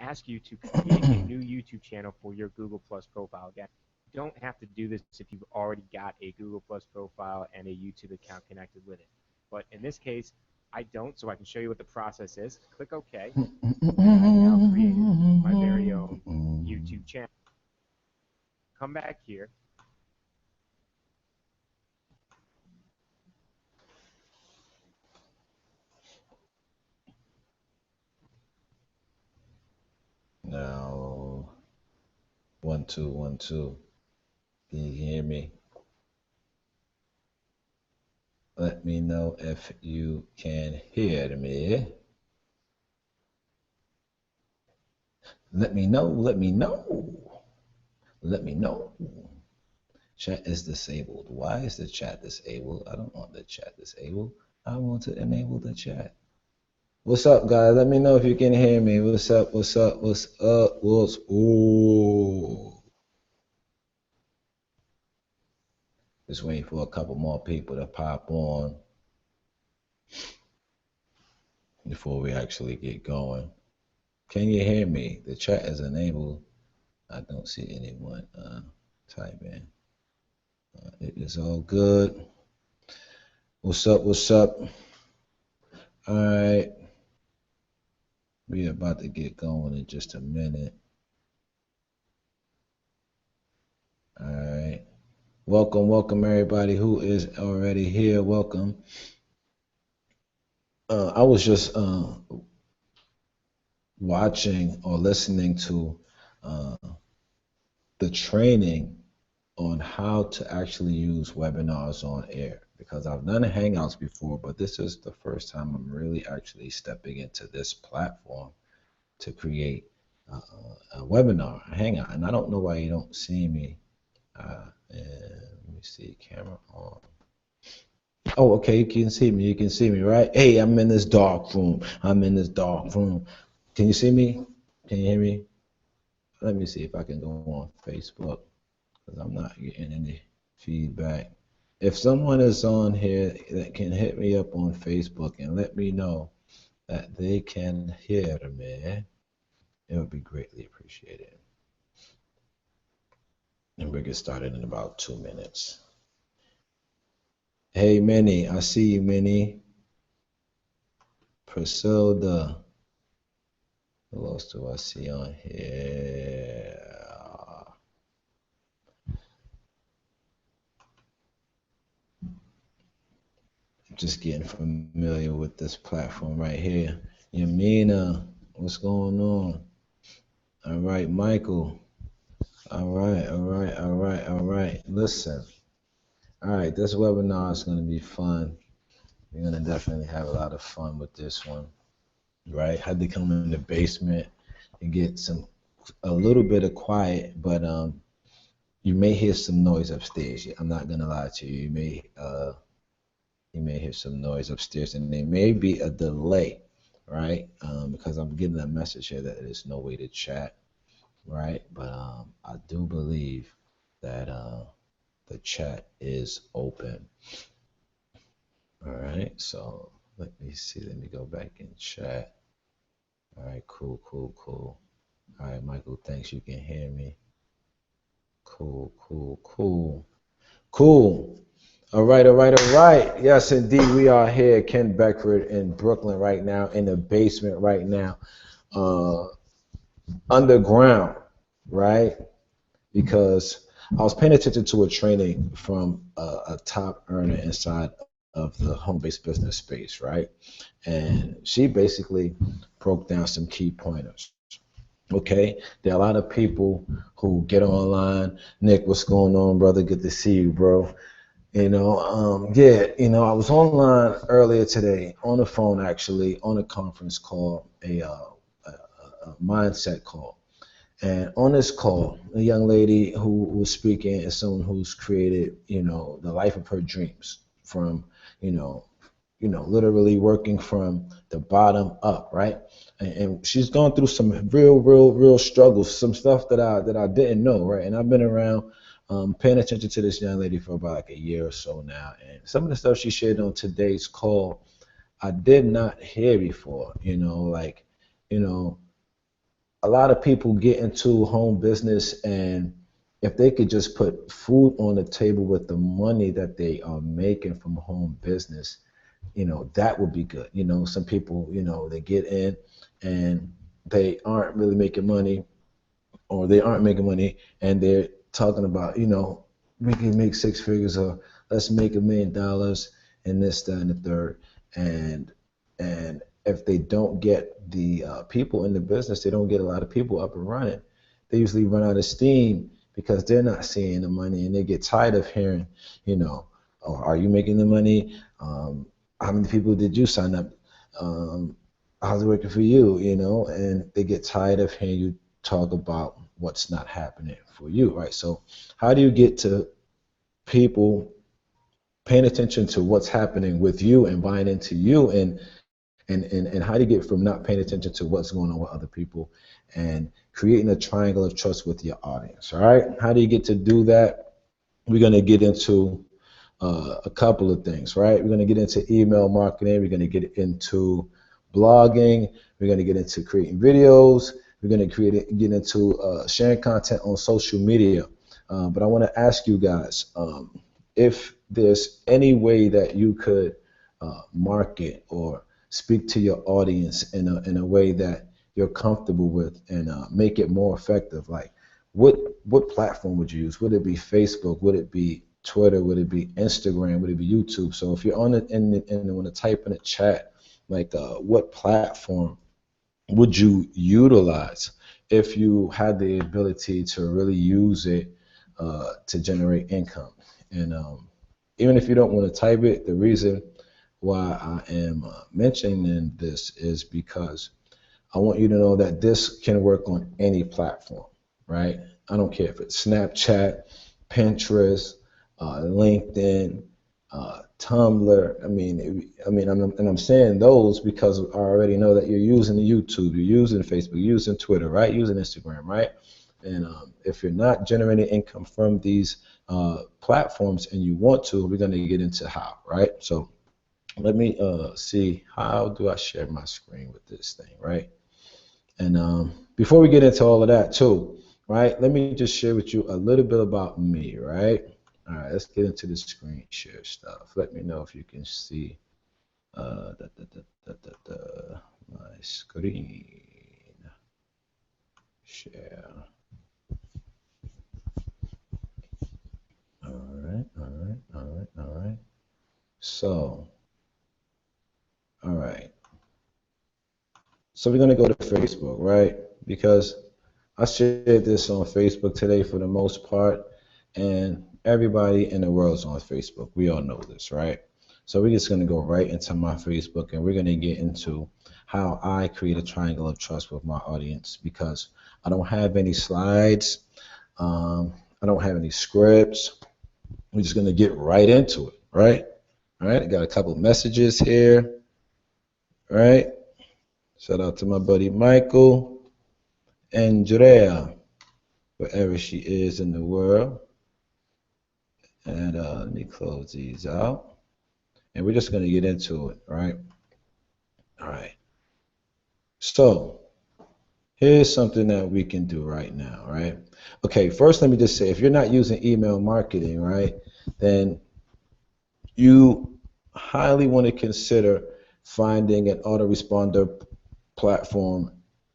ask you to create a new YouTube channel for your Google Plus profile. Again, you don't have to do this if you've already got a Google Plus profile and a YouTube account connected with it. But in this case, I don't, so I can show you what the process is. Click OK. I've now created my very own YouTube channel. Come back here. Now, 1 2 1 2. Can you hear me? Let me know if you can hear me. Let me know. Let me know. Let me know. Chat is disabled. Why is the chat disabled? I don't want the chat disabled. I want to enable the chat. What's up, guys? Let me know if you can hear me. What's up? What's up? What's up? What's ooh? Just waiting for a couple more people to pop on before we actually get going. Can you hear me? The chat is enabled. I don't see anyone type in. It is all good. What's up? What's up? All right. We're about to get going in just a minute. All right. Welcome, welcome everybody who is already here. Welcome. I was just watching or listening to the training on how to actually use webinars on air, because I've done Hangouts before, but this is the first time I'm really actually stepping into this platform to create a webinar, a Hangout. And I don't know why you don't see me. And let me see, camera on. Oh, okay, you can see me. You can see me, right? Hey, I'm in this dark room. I'm in this dark room. Can you see me? Can you hear me? Let me see if I can go on Facebook, because I'm not getting any feedback. If someone is on here that can hit me up on Facebook and let me know that they can hear me, it would be greatly appreciated. And we'll get started in about 2 minutes. Hey, Minnie, I see you, Minnie. Priscilla. Who else do I see on here? Just getting familiar with this platform right here. Yamina, what's going on? All right, Michael. All right, all right, all right, all right. Listen. All right, this webinar is going to be fun. We're going to definitely have a lot of fun with this one, right? Had to come in the basement and get a little bit of quiet, but you may hear some noise upstairs. I'm not going to lie to you. You may hear some noise upstairs, and there may be a delay, right? Because I'm getting a message here that there's no way to chat, right? But I do believe that the chat is open. All right, so let me see. Let me go back and chat. All right, cool, cool, cool. All right, Michael, thanks. You can hear me. Cool, cool, cool, cool. All right, all right, all right. Yes, indeed, we are here, Ken Beckford in Brooklyn right now, in the basement right now, underground, right? Because I was paying attention to a training from a top earner inside of the home-based business space, right? And she basically broke down some key pointers. Okay, there are a lot of people who get online. Nick, what's going on, brother? Good to see you, bro. I was online earlier today on the phone, actually, on a conference call, a mindset call. And on this call, a young lady who was speaking is someone who's created, the life of her dreams from, literally working from the bottom up, right? And she's gone through some real struggles, some stuff that I didn't know, right? And I've been around paying attention to this young lady for about like a year or so now. And some of the stuff she shared on today's call, I did not hear before, a lot of people get into home business, and if they could just put food on the table with the money that they are making from home business, that would be good. Some people, they get in and they aren't really making money, or they aren't making money, and they're talking about, we can make six figures, or let's make $1 million and this, that, and the third. And if they don't get the people in the business, they don't get a lot of people up and running. They usually run out of steam because they're not seeing the money, and they get tired of hearing, oh, are you making the money? How many people did you sign up? Um, how's it working for you? And they get tired of hearing you talk about what's not happening for you, right? So how do you get to people paying attention to what's happening with you and buying into you, and how do you get from not paying attention to what's going on with other people and creating a triangle of trust with your audience? All right, how do you get to do that? We're going to get into a couple of things, right? We're going to get into email marketing. We're going to get into blogging. We're going to get into creating videos. We're going to get into sharing content on social media. But I want to ask you guys, if there's any way that you could market or speak to your audience in a way that you're comfortable with, and make it more effective. Like, what platform would you use? Would it be Facebook? Would it be Twitter? Would it be Instagram? Would it be YouTube? So if you're on it and want to type in a chat, like, what platform would you utilize if you had the ability to really use it to generate income? And even if you don't want to type it, the reason why I am mentioning this is because I want you to know that this can work on any platform, right? I don't care if it's Snapchat, Pinterest, LinkedIn, Tumblr. I'm saying those because I already know that you're using YouTube, you're using Facebook, you're using Twitter, right? Using Instagram, right? And if you're not generating income from these platforms and you want to, we're going to get into how, right? So let me see, how do I share my screen with this thing, right? And before we get into all of that too, right, let me just share with you a little bit about me, right? All right, let's get into the screen share stuff. Let me know if you can see my screen share. All right, all right, all right, all right. So, all right. So we're gonna go to Facebook, right? Because I shared this on Facebook today for the most part, and everybody in the world's on Facebook. We all know this, right? So we're just gonna go right into my Facebook, and we're gonna get into how I create a triangle of trust with my audience, because I don't have any slides, I don't have any scripts. We're just gonna get right into it, right? All right, I got a couple messages here, right? Shout out to my buddy Michael, Andrea, wherever she is in the world. And let me close these out. And we're just going to get into it, right? All right. So here's something that we can do right now, right? Okay, first let me just say, if you're not using email marketing, right, then you highly want to consider finding an autoresponder platform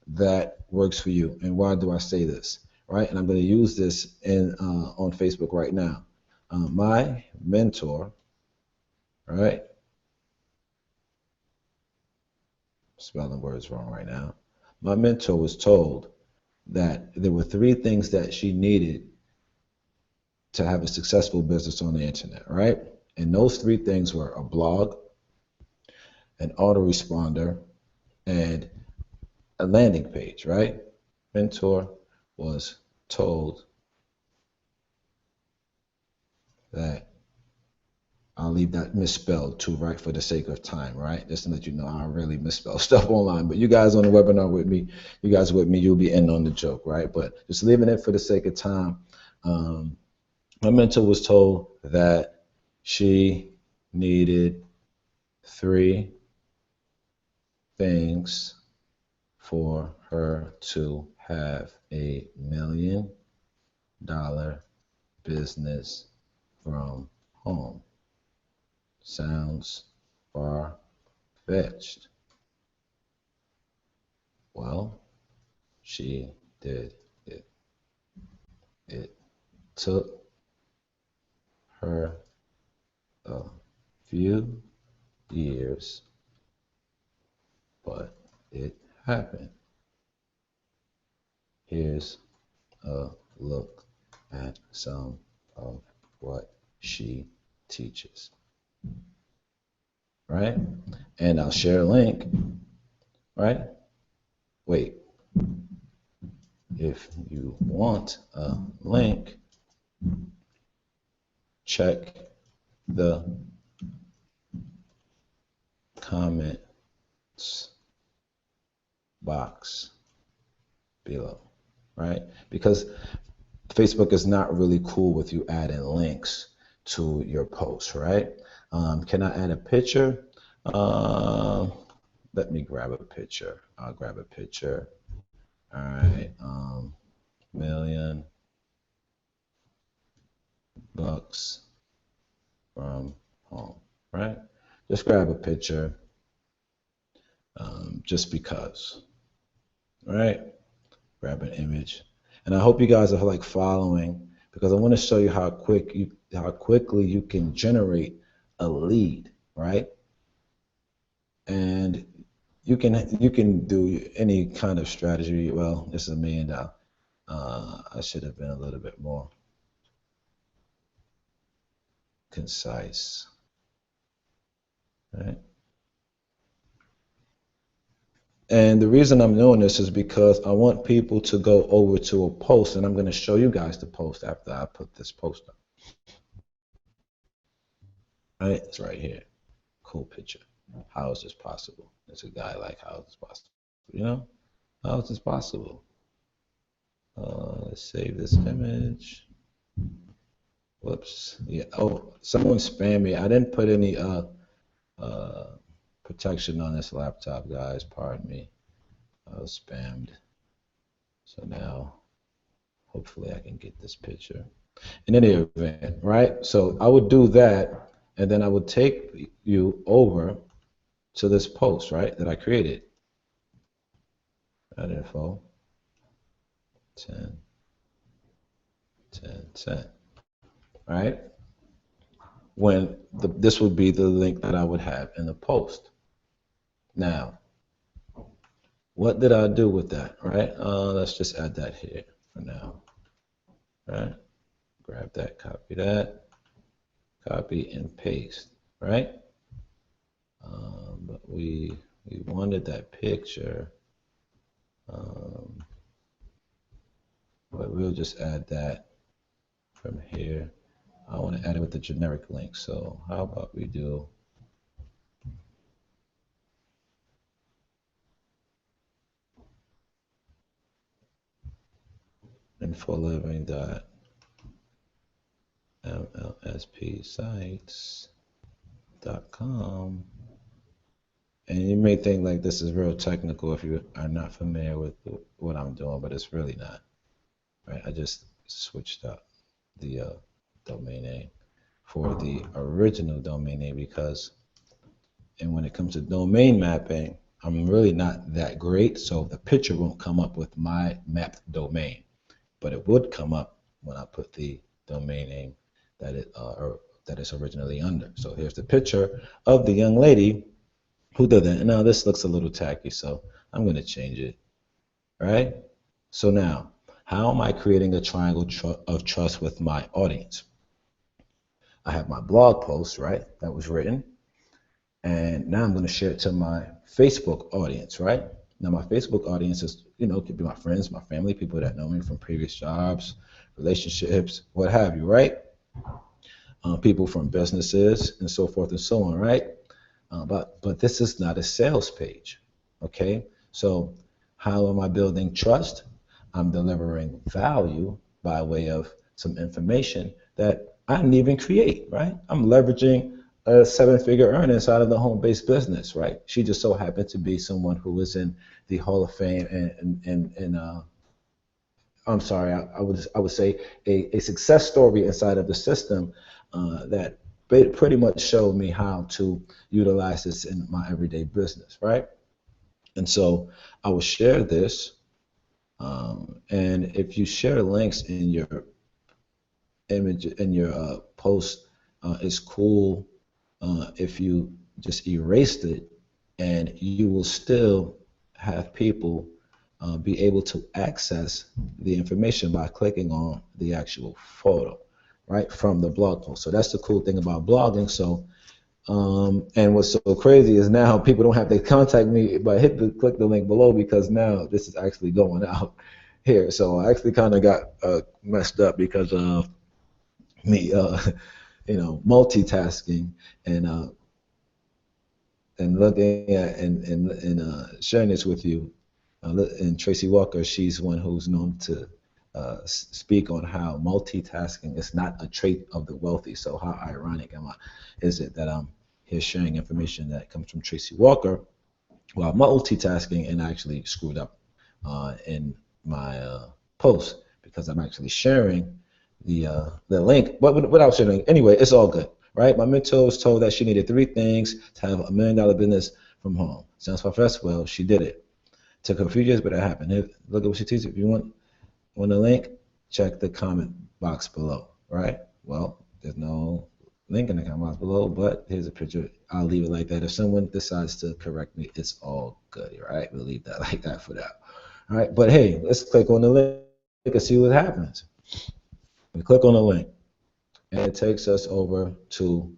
that works for you. And why do I say this, right? And I'm going to use this on Facebook right now. My mentor, right? Spelling words wrong right now. My mentor was told that there were three things that she needed to have a successful business on the internet, right? And those three things were a blog, an autoresponder, and a landing page, right? Mentor was told that, I'll leave that misspelled too, right, for the sake of time, right? Just to let you know, I really misspell stuff online. But you guys on the webinar with me, you'll be in on the joke, right? But just leaving it for the sake of time. My mentor was told that she needed three things for her to have $1 million business from home. Sounds far-fetched. Well, she did it. It took her a few years, but it happened. Here's a look at some of what she teaches, right? And I'll share a link, right? Wait, if you want a link, check the comments box below, right? Because Facebook is not really cool with you adding links to your posts, right? Can I add a picture? Let me grab a picture. I'll grab a picture. All right. $1 million from home, right? Just grab a picture, just because, right? Grab an image, and I hope you guys are like following, because I want to show you how quickly you can generate a lead, right? And you can do any kind of strategy. Well, this is $1 million. I should have been a little bit more concise, right? And the reason I'm doing this is because I want people to go over to a post, and I'm going to show you guys the post after I put this post up. Right? It's right here. Cool picture. How is this possible? It's a guy like, how is this possible? You know? How is this possible? Let's save this image. Whoops. Yeah. Oh, someone spammed me. I didn't put any protection on this laptop, guys. Pardon me. I was spammed. So now, hopefully I can get this picture. In any event, right? So I would do that, and then I would take you over to this post, right, that I created. Add info. 10, 10, 10. Right? When this would be the link that I would have in the post. Now, what did I do with that, right? Let's just add that here for now, right? Grab that, copy and paste, right? But we wanted that picture, but we'll just add that from here. I want to add it with the generic link, so how about we do infoliving.mlspsites.com. And you may think like this is real technical if you are not familiar with what I'm doing, but it's really not. Right? I just switched up the domain name for the original domain name because, and when it comes to domain mapping, I'm really not that great, so the picture won't come up with my mapped domain, but it would come up when I put the domain name that it's originally under. So here's the picture of the young lady who did that. Now this looks a little tacky, so I'm going to change it, right? So now, how am I creating a triangle of trust with my audience? I have my blog post, right, that was written, and now I'm going to share it to my Facebook audience, right? Now my Facebook audience is, could be my friends, my family, people that know me from previous jobs, relationships, what have you, right? People from businesses and so forth and so on, right? But this is not a sales page, okay? So how am I building trust? I'm delivering value by way of some information that I didn't even create, right? I'm leveraging a 7-figure earner inside of the home-based business, right? She just so happened to be someone who was in the Hall of Fame and I'm sorry, I would say a success story inside of the system that pretty much showed me how to utilize this in my everyday business, right? And so I will share this, and if you share links in your image in your post, it's cool if you just erased it, and you will still have people be able to access the information by clicking on the actual photo, right, from the blog post. So that's the cool thing about blogging. So, and what's so crazy is now people don't have to contact me, but click the link below because now this is actually going out here. So I actually kind of got messed up because of me, multitasking and looking at and sharing this with you. And Tracy Walker, she's one who's known to speak on how multitasking is not a trait of the wealthy. So how ironic is it that I'm here sharing information that comes from Tracy Walker while multitasking and actually screwed up in my post because I'm actually sharing the link, but without sharing. Anyway, it's all good, right? My mentor was told that she needed three things to have $1 million business from home. Sounds far-fetched. Well, she did it. Took her a few years, but it happened. Look at what she teaches. If you want a link, check the comment box below, right? Well, there's no link in the comment box below, but here's a picture. I'll leave it like that. If someone decides to correct me, it's all good, right? We'll leave that like that for now. All right, but hey, let's click on the link and see what happens. We click on the link, and it takes us over to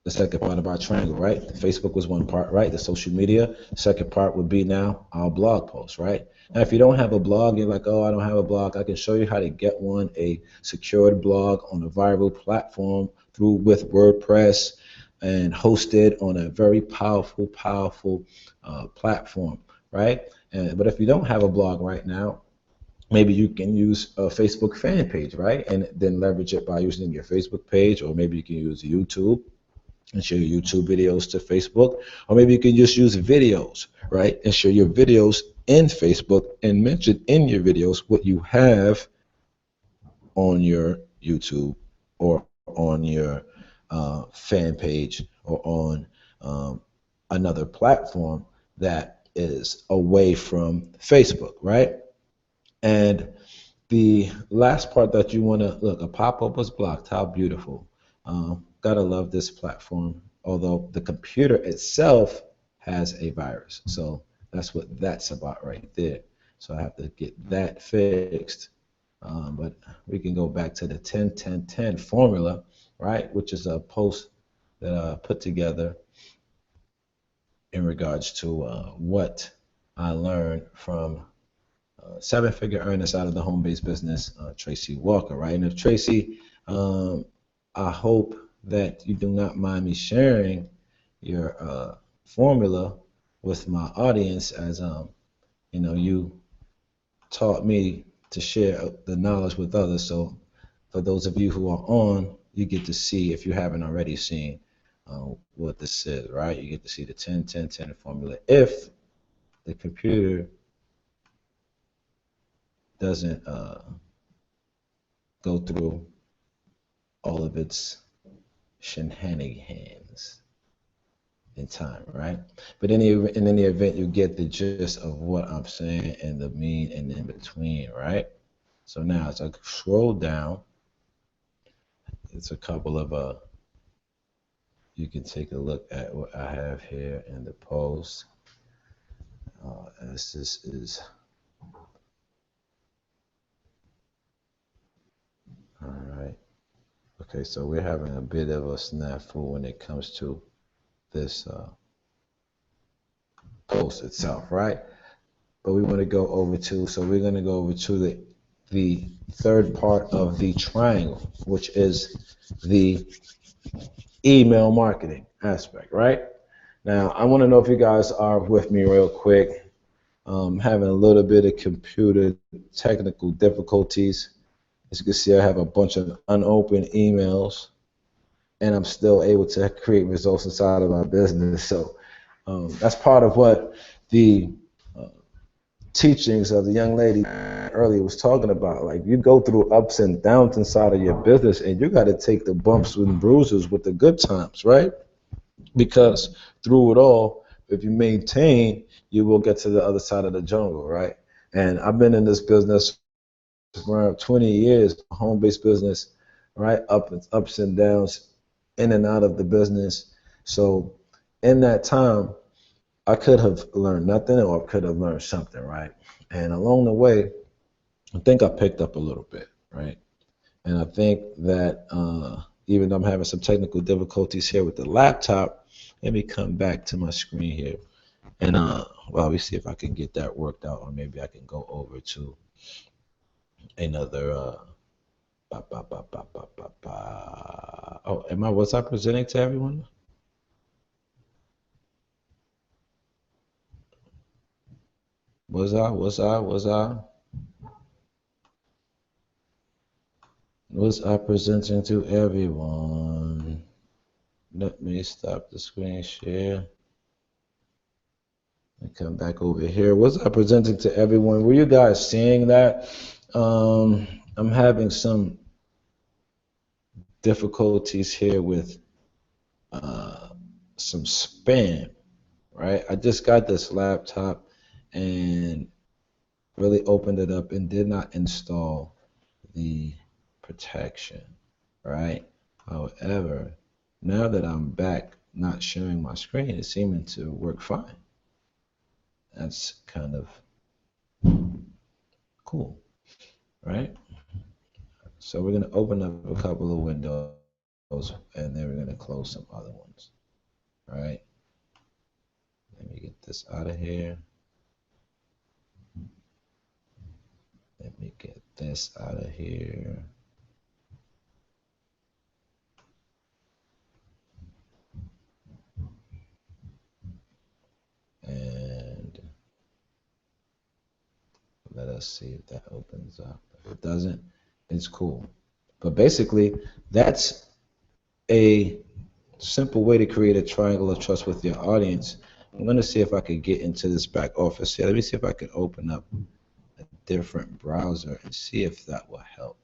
the second part of our triangle, right? Facebook was one part, right? The social media. The second part would be now our blog post, right? Now, if you don't have a blog, you're like, oh, I don't have a blog. I can show you how to get one, a secured blog on a viral platform with WordPress and hosted on a very powerful platform, right? But if you don't have a blog right now, maybe you can use a Facebook fan page, right? And then leverage it by using your Facebook page, or maybe you can use YouTube and share your YouTube videos to Facebook, or maybe you can just use videos, right? And share your videos in Facebook and mention in your videos what you have on your YouTube or on your fan page or on another platform that is away from Facebook, right? And the last part that you want to look, a pop-up was blocked. How beautiful. Gotta love this platform, although the computer itself has a virus. So that's what that's about right there. So I have to get that fixed. But we can go back to the 10-10-10 formula, right? Which is a post that I put together in regards to what I learned from seven-figure earners out of the home-based business, Tracy Walker, right? And if Tracy, I hope that you do not mind me sharing your formula with my audience, as you taught me to share the knowledge with others. So for those of you who are on, you get to see, if you haven't already seen, what this is, right? You get to see the 10-10-10 formula. If the computer doesn't go through all of its shenanigans in time, right? But in any event, you get the gist of what I'm saying and the mean and in between, right? So now as I scroll down, it's a couple of you can take a look at what I have here in the post. As this is all right. Okay, so we're having a bit of a snafu when it comes to this post itself, right? But we want to go over to, so we're going to go over to the third part of the triangle, which is the email marketing aspect, right? Now, I want to know if you guys are with me real quick. Having a little bit of computer technical difficulties. As you can see, I have a bunch of unopened emails, and I'm still able to create results inside of my business. So that's part of what the teachings of the young lady earlier was talking about. Like you go through ups and downs inside of your business, and you got to take the bumps and bruises with the good times, right? Because through it all, if you maintain, you will get to the other side of the jungle, right? And I've been in this business around 20 years, home-based business, right? Ups and downs, in and out of the business. So in that time, I could have learned nothing or I could have learned something, right? And along the way, I think I picked up a little bit, right? And I think that even though I'm having some technical difficulties here with the laptop, let me come back to my screen here. And well, we see if I can get that worked out, or maybe I can go over to another oh, was I presenting to everyone? Was I presenting to everyone? Let me stop the screen share and come back over here. Was I presenting to everyone? Were you guys seeing that? I'm having some difficulties here with uh, some spam, right? I just got this laptop and really opened it up and did not install the protection, right? However, now that I'm back not sharing my screen, it's seeming to work fine. That's kind of cool, right? So we're gonna open up a couple of windows and then we're gonna close some other ones, right? Let me get this out of here. Let me get this out of here. And let us see if that opens up. If it doesn't, it's cool. But basically, that's a simple way to create a triangle of trust with your audience. I'm going to see if I could get into this back office here. Let me see if I can open up a different browser and see if that will help.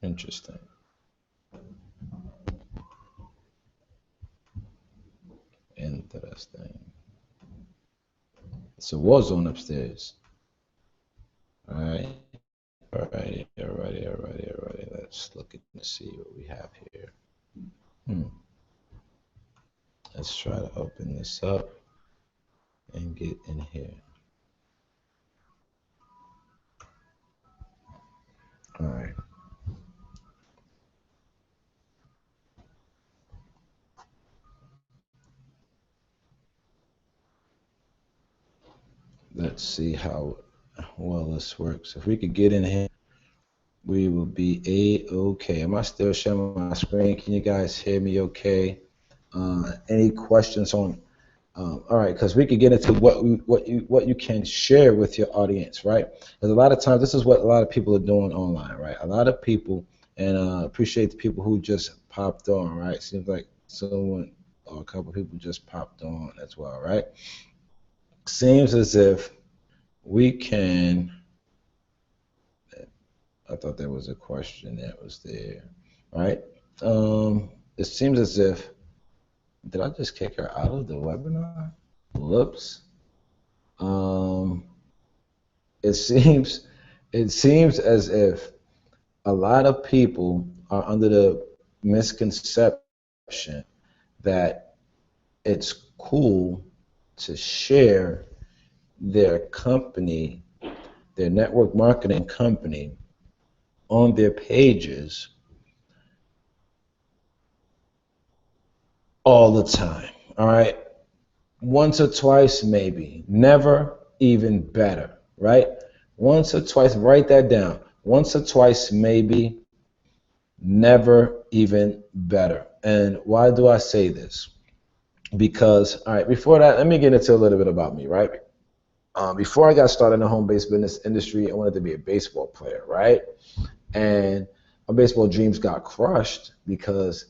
Interesting. Interesting. It's a war zone upstairs. All right. Alrighty. Let's look and see what we have here. Let's try to open this up and get in here. All right. Let's see how well this works. If we could get in here, we will be a-okay. Am I still sharing my screen? Can you guys hear me okay? Any questions on all right, because we could get into what you can share with your audience, right? Because a lot of times this is what a lot of people are doing online, right? A lot of people, and appreciate the people who just popped on, right? Seems like someone or a couple of people just popped on as well, right? Seems as if we can. I thought there was a question that was there, right? It seems as if, did I just kick her out of the webinar? Whoops. It seems as if a lot of people are under the misconception that it's cool to share their company, their network marketing company, on their pages all the time. All right. Once or twice, maybe. Never, even better, right? Once or twice, write that down. Once or twice, maybe. Never, even better. And why do I say this? Because, all right, before that, let me get into a little bit about me, right? Before I got started in the home-based business industry, I wanted to be a baseball player, right? And my baseball dreams got crushed because,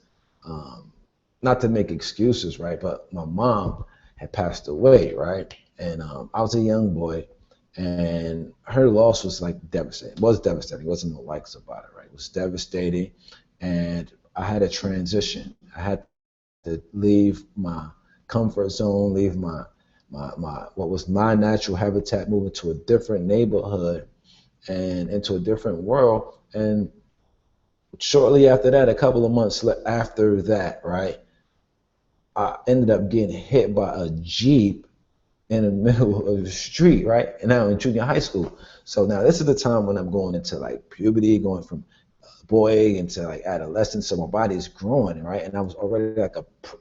not to make excuses, right? But my mom had passed away, right? And I was a young boy, and her loss was like devastating. It was devastating. It wasn't no likes about it, right? It was devastating, and I had a transition. I had to leave my comfort zone, leave my what was my natural habitat, move into a different neighborhood and into a different world. And shortly after that, a couple of months after that, right, I ended up getting hit by a Jeep in the middle of the street, right? And now in junior high school. So now this is the time when I'm going into like puberty, going from boy into like adolescence. So my body is growing, right? And I was already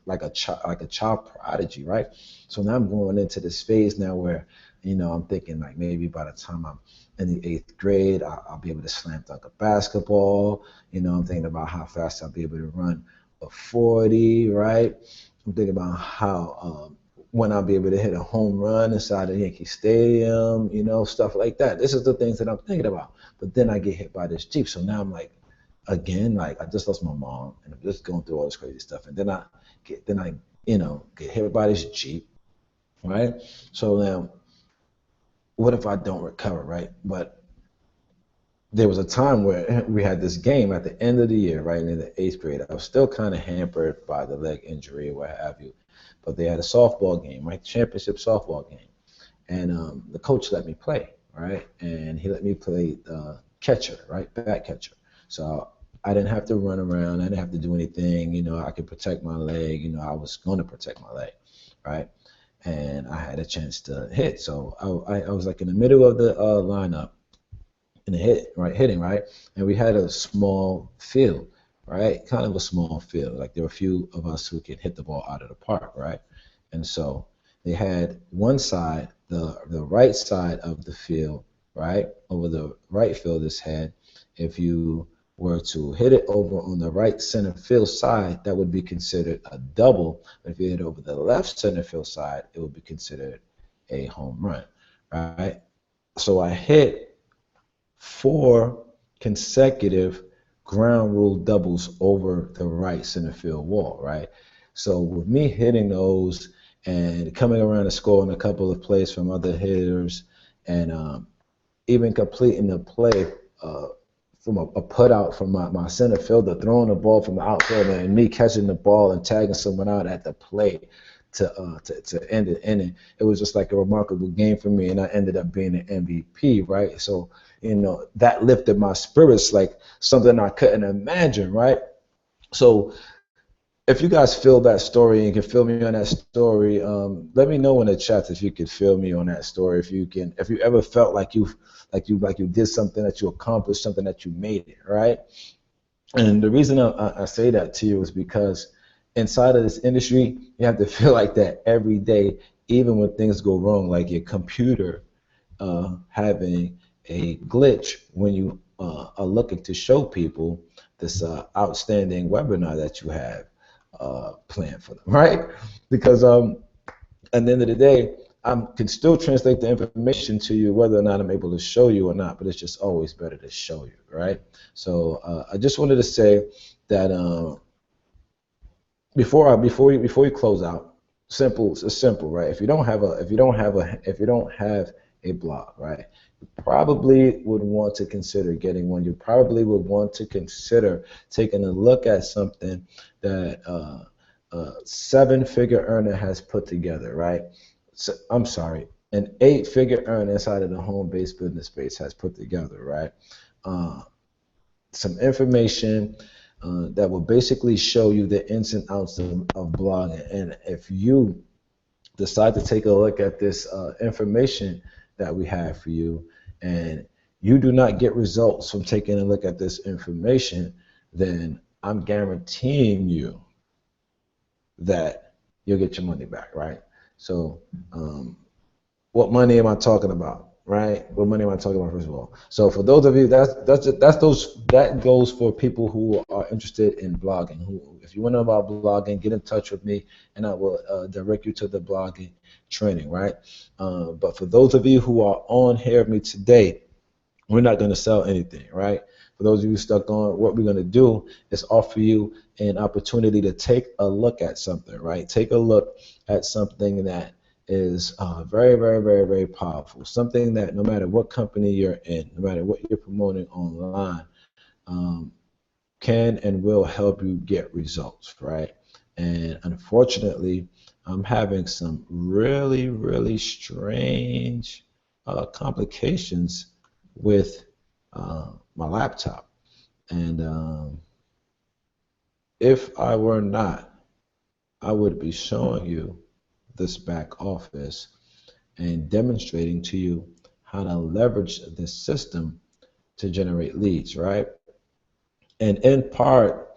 like a child prodigy, right? So now I'm going into this phase now where, I'm thinking like maybe by the time I'm in the eighth grade, I'll be able to slam dunk a basketball. I'm thinking about how fast I'll be able to run a 40, right? I'm thinking about how when I'll be able to hit a home run inside of Yankee Stadium, stuff like that. This is the things that I'm thinking about. But then I get hit by this Jeep. So now I'm like, again, like I just lost my mom and I'm just going through all this crazy stuff. And then I get hit by this Jeep, right? So now what if I don't recover, right? But there was a time where we had this game at the end of the year, right, in the eighth grade. I was still kind of hampered by the leg injury or what have you. But they had a softball game, right? Championship softball game. And the coach let me play, right? And he let me play catcher, right? Back catcher. So I didn't have to run around. I didn't have to do anything. I could protect my leg. I was going to protect my leg, right? And I had a chance to hit. So I was like in the middle of the lineup in the hitting, right? And we had a small field, right? Kind of a small field. Like there were a few of us who could hit the ball out of the park, right? And so they had one side, the right side of the field, right? Over the right fielder's head. If you were to hit it over on the right center field side, that would be considered a double. But if you hit it over the left center field side, it would be considered a home run, right? So I hit 4 consecutive ground rule doubles over the right center field wall, right? So with me hitting those and coming around and scoring a couple of plays from other hitters and even completing the play from a put out from my center fielder, throwing the ball from the outfield and me catching the ball and tagging someone out at the plate to end it. And it was just like a remarkable game for me, and I ended up being an MVP, right? So, that lifted my spirits like something I couldn't imagine, right? So if you guys feel that story and can feel me on that story, let me know in the chat if you could feel me on that story. If you ever felt like you did something, that you accomplished something, that you made it, right? And the reason I say that to you is because inside of this industry, you have to feel like that every day, even when things go wrong, like your computer having a glitch when you are looking to show people this outstanding webinar that you have planned for them, right? Because at the end of the day, I can still translate the information to you whether or not I'm able to show you or not, but it's just always better to show you, right? So I just wanted to say that before you close out, it's simple, right? If you don't have a blog, right, you probably would want to consider getting one. You probably would want to consider taking a look at something that a seven-figure earner has put together, right? So, I'm sorry, an eight-figure earner inside of the home-based business space has put together, right? Some information that will basically show you the ins and outs of blogging. And if you decide to take a look at this information that we have for you, and you do not get results from taking a look at this information, then I'm guaranteeing you that you'll get your money back, right? So what money am I talking about, right? What money am I talking about, first of all? So for those of you, that goes for people who are interested in blogging. If you want to know about blogging, get in touch with me, and I will direct you to the blogging training, right? But for those of you who are on here with me today, we're not going to sell anything, right? For those of you stuck on, what we're going to do is offer you an opportunity to take a look at something, right? Take a look at something that is very, very, very, very powerful. Something that no matter what company you're in, no matter what you're promoting online, um, can and will help you get results, right? And unfortunately, I'm having some really, really strange complications with my laptop. And if I were not, I would be showing you this back office and demonstrating to you how to leverage this system to generate leads, right? And in part,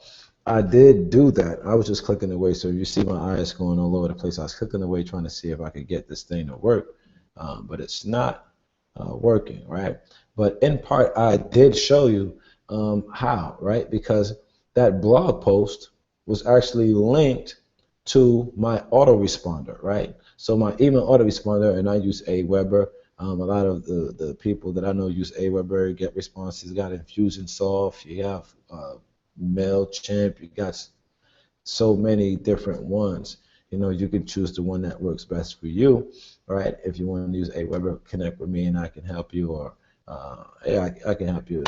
I did do that. I was just clicking away. So you see my eyes going all over the place. I was clicking away trying to see if I could get this thing to work, but it's not working, right? But in part, I did show you how, right? Because that blog post was actually linked to my autoresponder, right? So my email autoresponder, and I use Aweber. A lot of the people that I know use Aweber, get responses, got Infusionsoft, you have MailChimp, you got so many different ones. You know, you can choose the one that works best for you, right? If you want to use Aweber, connect with me and I can help you, or yeah, I can help you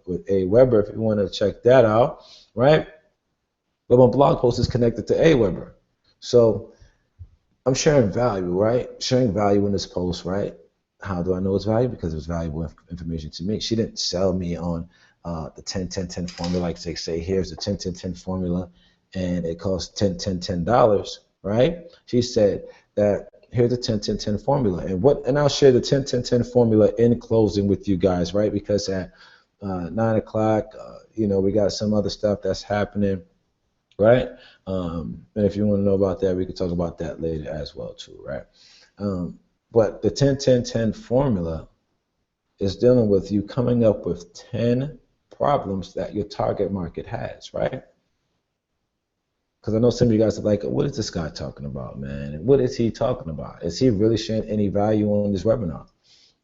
with Aweber if you want to check that out, right? But my blog post is connected to Aweber. So I'm sharing value, right? Sharing value in this post, right? How do I know it's valuable? Because it was valuable information to me. She didn't sell me on the 10-10-10 formula, like they say, here's the 10-10-10 formula, and it costs $10-10-10, right? She said that here's the 10-10-10 formula, and I'll share the 10-10-10 formula in closing with you guys, right? Because at 9 o'clock, you know, we got some other stuff that's happening, right? And if you want to know about that, we can talk about that later as well too, right? But the 10-10-10 formula is dealing with you coming up with 10 problems that your target market has, right? Because I know some of you guys are like, what is this guy talking about, man? And what is he talking about? Is he really sharing any value on this webinar,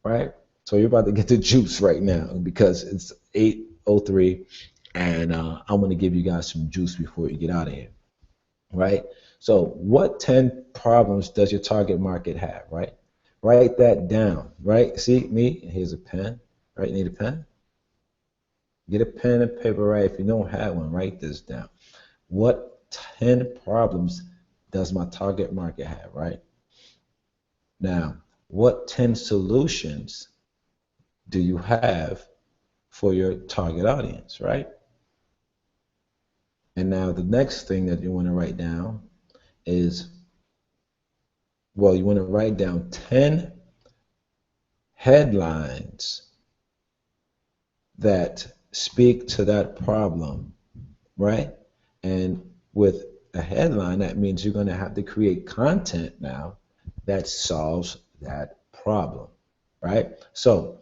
right? So you're about to get the juice right now because it's 8:03, and I'm going to give you guys some juice before you get out of here, right? So what 10 problems does your target market have, right? Write that down, right? See me, here's a pen, right? You need a pen? Get a pen and paper, right? If you don't have one, write this down. What 10 problems does my target market have, right? Now, what 10 solutions do you have for your target audience, right? And now the next thing that you want to write down is, well, you want to write down 10 headlines that speak to that problem, right? And with a headline, that means you're going to have to create content now that solves that problem, right? So,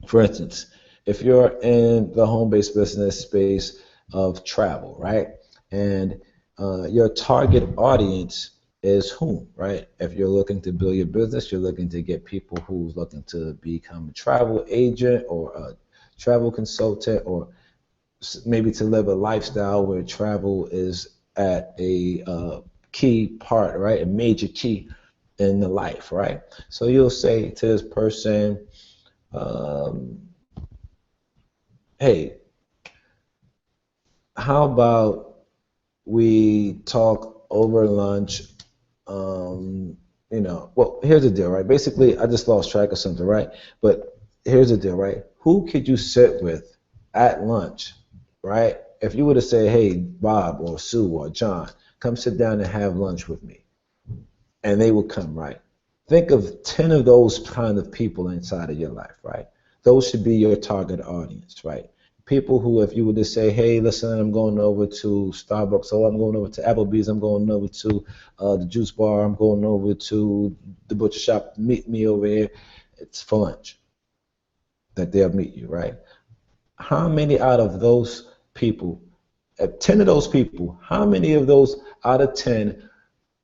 for instance, if you're in the home-based business space of travel, right? And your target audience is whom, right? If you're looking to build your business, you're looking to get people who's looking to become a travel agent or a travel consultant, or maybe to live a lifestyle where travel is at a key part, right? A major key in the life, right? So you'll say to this person, hey, how about we talk over lunch? You know, well, here's the deal, right? Basically, I just lost track of something, right? But here's the deal, right? Who could you sit with at lunch, right? If you were to say, hey, Bob or Sue or John, come sit down and have lunch with me, and they will come, right? Think of 10 of those kind of people inside of your life, right? Those should be your target audience, right? People who, if you were to say, hey, listen, I'm going over to Starbucks, oh, I'm going over to Applebee's, I'm going over to the juice bar, I'm going over to the butcher shop, meet me over here. It's for lunch that they'll meet you, right? How many out of those people, 10 of those people, how many of those out of 10,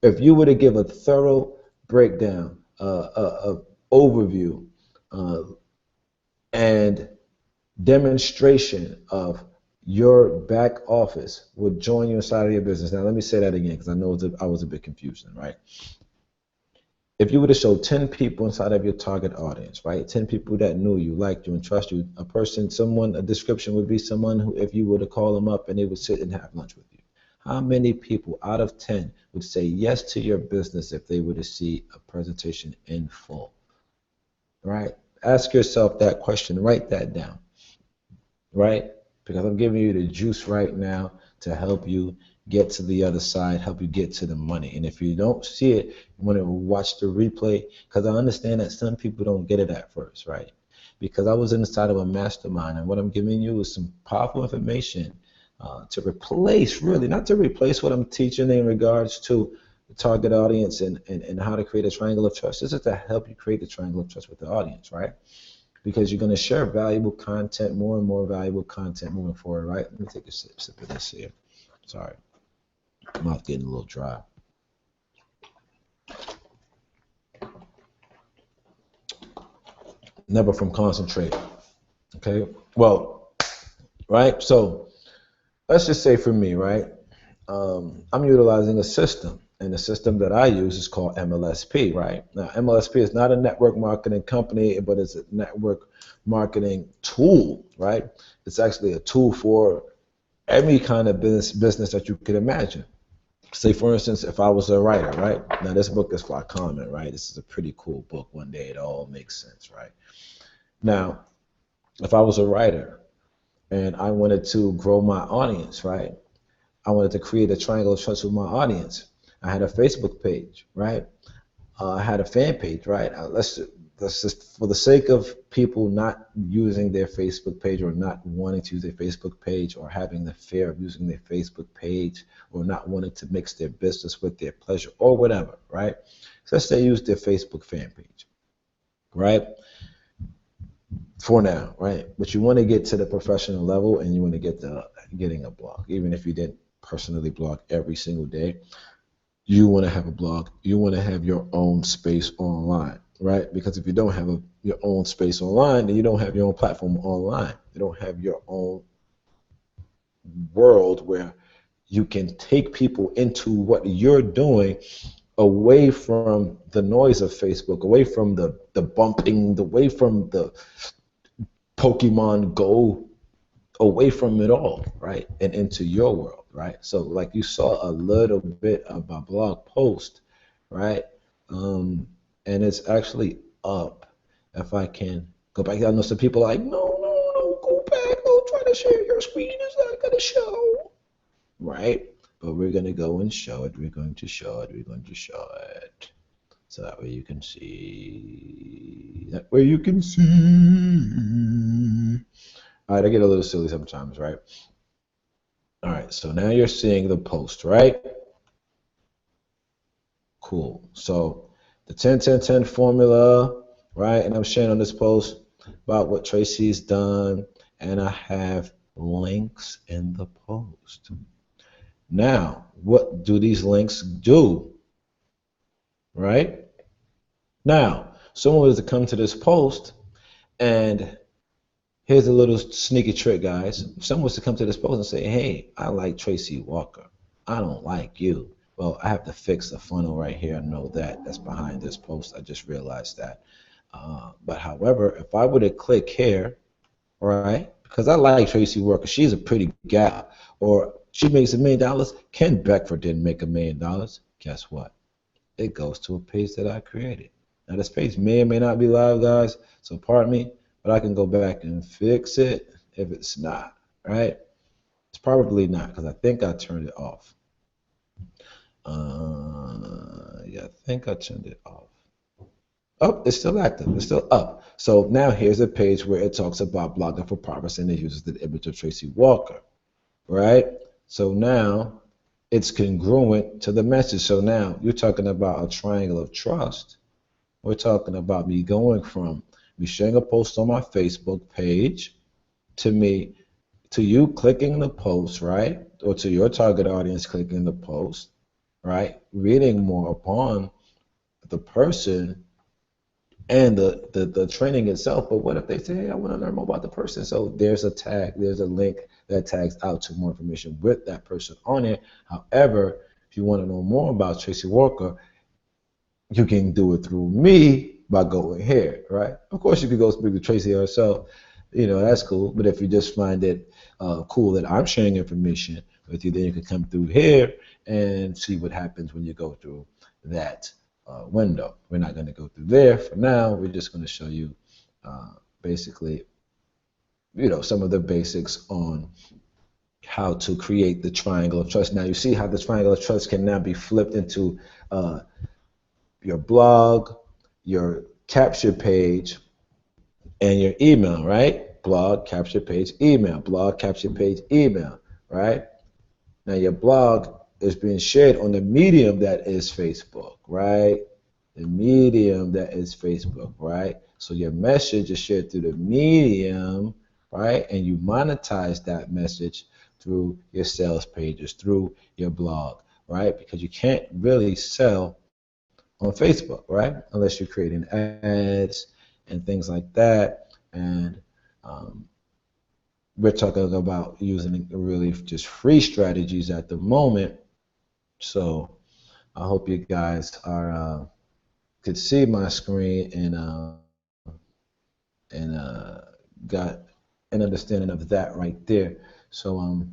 if you were to give a thorough breakdown, overview, and demonstration of your back office will join you inside of your business. Now, let me say that again because I know I was a bit confusing, right? If you were to show 10 people inside of your target audience, right? 10 people that knew you, liked you, and trust you, a description would be someone who, if you were to call them up and they would sit and have lunch with you. How many people out of 10 would say yes to your business if they were to see a presentation in full, right? Ask yourself that question, write that down, right? Because I'm giving you the juice right now to help you get to the other side, help you get to the money. And if you don't see it, you want to watch the replay, because I understand that some people don't get it at first, right? Because I was inside of a mastermind, and what I'm giving you is some powerful information to replace, really, not to replace what I'm teaching in regards to the target audience and how to create a triangle of trust. This is to help you create the triangle of trust with the audience, right? Because you're going to share valuable content, more and more valuable content moving forward, right? Let me take a sip of this here. Sorry, mouth getting a little dry. Never from concentrate. Okay, well, right? So let's just say for me, right? I'm utilizing a system, and the system that I use is called MLSP, right? Now, MLSP is not a network marketing company, but it's a network marketing tool, right? It's actually a tool for every kind of business that you could imagine. Say, for instance, if I was a writer, right? Now, this book is for comment, right? This is a pretty cool book. One day it all makes sense, right? Now, if I was a writer and I wanted to grow my audience, right? I wanted to create a triangle of trust with my audience. I had a Facebook page, right? I had a fan page, right? Let's just, for the sake of people not using their Facebook page or not wanting to use their Facebook page or having the fear of using their Facebook page or not wanting to mix their business with their pleasure or whatever, right? So let's say use their Facebook fan page, right? For now, right? But you want to get to the professional level and you want to get to getting a blog, even if you didn't personally blog every single day. You want to have a blog. You want to have your own space online, right? Because if you don't have your own space online, then you don't have your own platform online. You don't have your own world where you can take people into what you're doing away from the noise of Facebook, away from the bumping, away from the Pokemon Go, away from it all, right? And into your world, right? So like you saw a little bit of my blog post, right? And it's actually up. If I can go back, I know some people are like, no, go back, don't try to share your screen, it's not gonna show, right? But we're gonna go and show it, we're going to show it, we're going to show it. So that way you can see, that way you can see. All right, I get a little silly sometimes, right? All right, so now you're seeing the post, right? Cool. So the 10-10-10 formula, right? And I'm sharing on this post about what Tracy's done, and I have links in the post. Now, what do these links do, right? Now, someone was to come to this post, and here's a little sneaky trick, guys. If someone was to come to this post and say, hey, I like Tracy Walker. I don't like you. Well, I have to fix the funnel right here. I know that. That's behind this post. I just realized that. But however, if I were to click here, right, because I like Tracy Walker. She's a pretty gal. Or she makes $1 million. Ken Beckford didn't make $1 million. Guess what? It goes to a page that I created. Now, this page may or may not be live, guys, so pardon me, but I can go back and fix it if it's not, right? It's probably not, because I think I turned it off. Yeah, I think I turned it off. Oh, it's still active. It's still up. So now here's a page where it talks about blogging for progress and it uses the image of Tracy Walker, right? So now it's congruent to the message. So now you're talking about a triangle of trust. We're talking about me going from me sharing a post on my Facebook page to you clicking the post, right? Or to your target audience clicking the post, right? Reading more upon the person and the training itself. But what if they say, hey, I want to learn more about the person? So there's a tag, there's a link that tags out to more information with that person on it. However, if you want to know more about Tracy Walker, you can do it through me by going here, right? Of course, you could go speak to Tracy herself. That's cool. But if you just find it cool that I'm sharing information with you, then you can come through here and see what happens when you go through that window. We're not going to go through there for now. We're just going to show you basically, some of the basics on how to create the triangle of trust. Now you see how the triangle of trust can now be flipped into your blog, your capture page, and your email, right? Blog, capture page, email, blog, capture page, email, right? Now your blog is being shared on the medium that is Facebook, right? The medium that is Facebook, right? So your message is shared through the medium, right? And you monetize that message through your sales pages, through your blog, right? Because you can't really sell on Facebook, right? Unless you're creating ads and things like that. And we're talking about using really just free strategies at the moment. So I hope you guys are could see my screen and got an understanding of that right there. So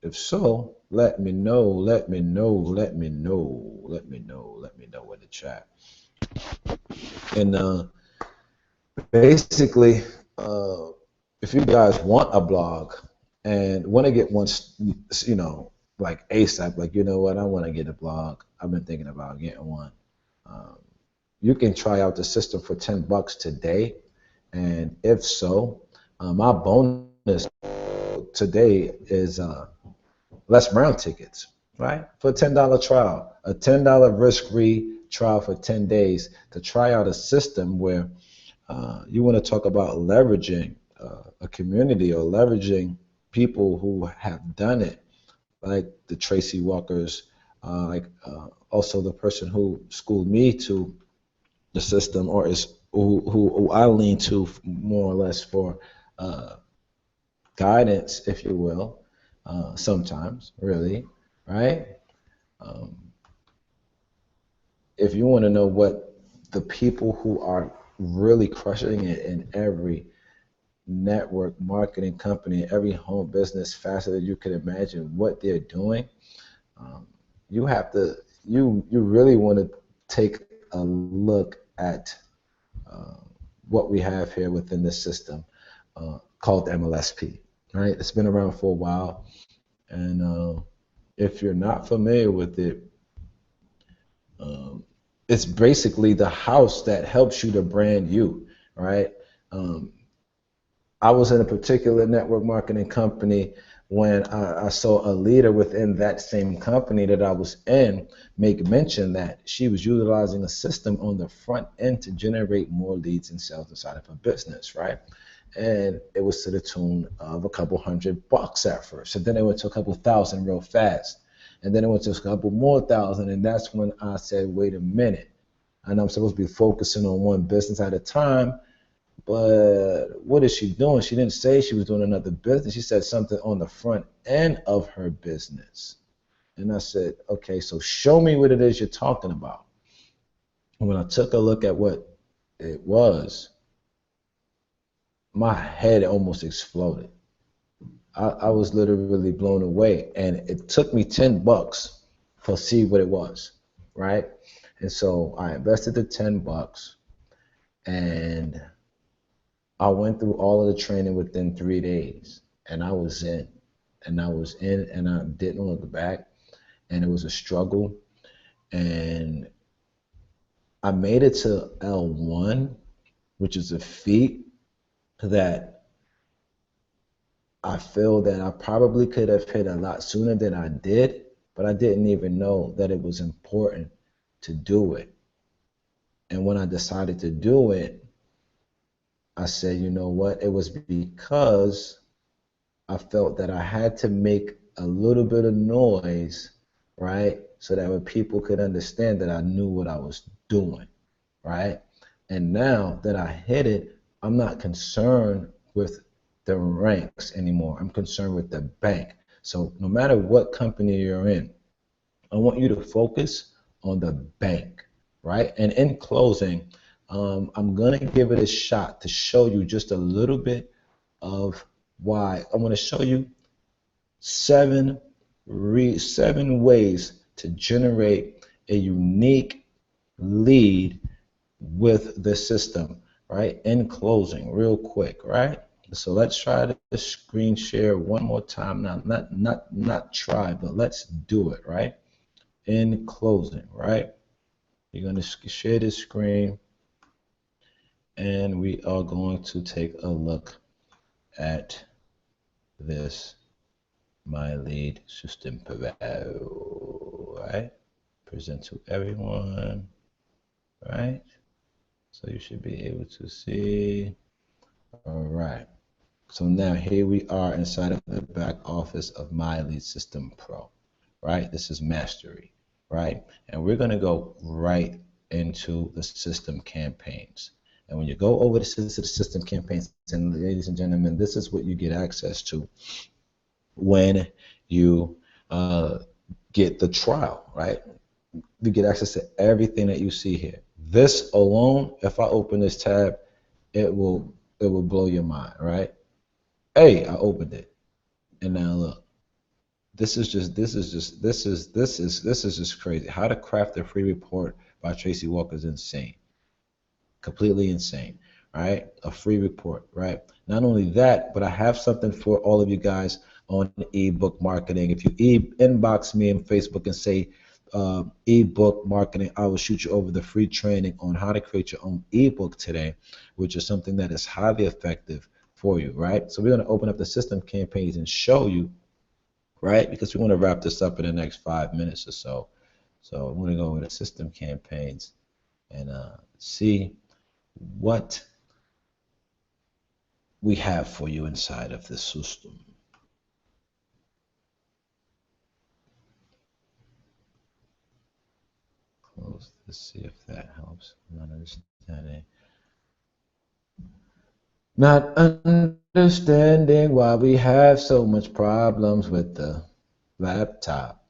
if so, let me know, let me know, let me know, let me know, let me know in the chat. And basically, uh, if you guys want a blog and want to get one, like ASAP, like, you know what, I want to get a blog. I've been thinking about getting one. Um, you can try out the system for $10 today. And if so, my bonus today is Les Brown tickets, right? For a $10 trial, a $10 risk-free trial for 10 days to try out a system where you want to talk about leveraging a community or leveraging people who have done it, like the Tracy Walkers, also the person who schooled me to the system, or is who I lean to more or less for uh, guidance, if you will, sometimes, really, right? Um, if you want to know what the people who are really crushing it in every network marketing company, every home business facet that you can imagine, what they're doing, um, you have to, you really want to take a look at uh, what we have here within this system called MLSP, right? It's been around for a while, and if you're not familiar with it, um, it's basically the house that helps you to brand you, right? Um, I was in a particular network marketing company when I saw a leader within that same company that I was in make mention that she was utilizing a system on the front end to generate more leads and sales inside of her business, right? And it was to the tune of a couple $100 at first. And then it went to a couple thousand real fast. And then it went to a couple more thousand. And that's when I said, wait a minute. And I'm supposed to be focusing on one business at a time. But what is she doing? She didn't say she was doing another business. She said something on the front end of her business. And I said, okay, so show me what it is you're talking about. And when I took a look at what it was, my head almost exploded. I was literally blown away. And it took me $10 to see what it was, right? And so I invested the $10 and I went through all of the training within 3 days, and I was in, and I was in, and I didn't look back, and it was a struggle, and I made it to L1, which is a feat that I feel that I probably could have hit a lot sooner than I did, but I didn't even know that it was important to do it. And when I decided to do it, I said, you know what? It was because I felt that I had to make a little bit of noise, right? So that when people could understand that I knew what I was doing, right? And now that I hit it, I'm not concerned with the ranks anymore. I'm concerned with the bank. So no matter what company you're in, I want you to focus on the bank, right? And in closing, I'm going to give it a shot to show you just a little bit of why. I want to show you seven ways to generate a unique lead with the system, right? In closing, real quick, right? So let's try to screen share one more time. Now, not try, but let's do it, right? In closing, right? You're going to share this screen, and we are going to take a look at this my lead system pro, right? Present to everyone, right? So you should be able to see. All right. So now here we are inside of the back office of My Lead System Pro, right? This is mastery, right? And we're going to go right into the system campaigns. And when you go over to the system campaigns, and ladies and gentlemen, this is what you get access to when you get the trial, right? You get access to everything that you see here. This alone, if I open this tab, it will blow your mind, right? Hey, I opened it, and now look. This is just crazy. How to Craft a Free Report by Tracy Walker is insane, completely insane, right? A free report, right? Not only that, but I have something for all of you guys on ebook marketing. If you inbox me on Facebook and say ebook marketing, I will shoot you over the free training on how to create your own ebook today, which is something that is highly effective for you, right? So we're going to open up the system campaigns and show you, right? Because we want to wrap this up in the next 5 minutes or so. So I'm going to go over the system campaigns and see what we have for you inside of this system. Close this, see if that helps. Not understanding. Not understanding why we have so much problems with the laptop.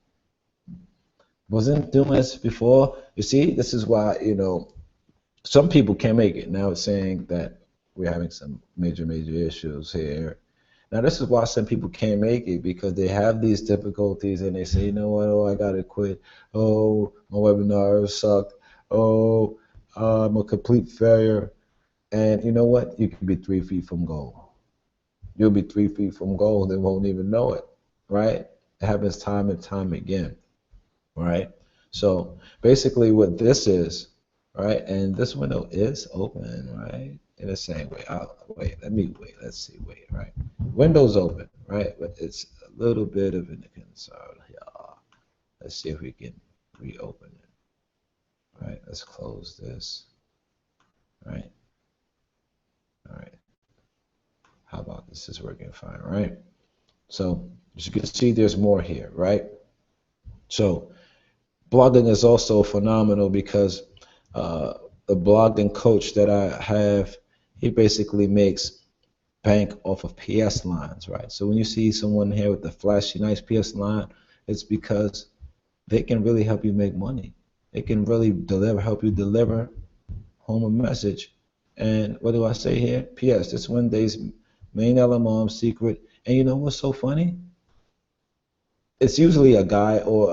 Wasn't doing this before. You see, this is why, some people can't make it. Now it's saying that we're having some major issues here. Now this is why some people can't make it, because they have these difficulties and they say, you know what, oh, I gotta quit. Oh, my webinar sucked. Oh, I'm a complete failure. And you know what? You can be 3 feet from goal. You'll be 3 feet from goal and won't even know it, right? It happens time and time again, right? So basically what this is, right? And this window is open, right? In the same way. Let's see, right? Window's open, right? But it's a little bit of an concern here. Let's see if we can reopen it. Right, let's close this. Right. All right. How about this is working fine, right? So as you can see, there's more here, right? So blogging is also phenomenal because the blogging coach that I have, he basically makes bank off of PS lines, right? So when you see someone here with the flashy, nice PS line, it's because they can really help you make money. They can really help you deliver home a message. And what do I say here? PS, this Wednesday's main LMOM secret. And you know what's so funny? It's usually a guy, or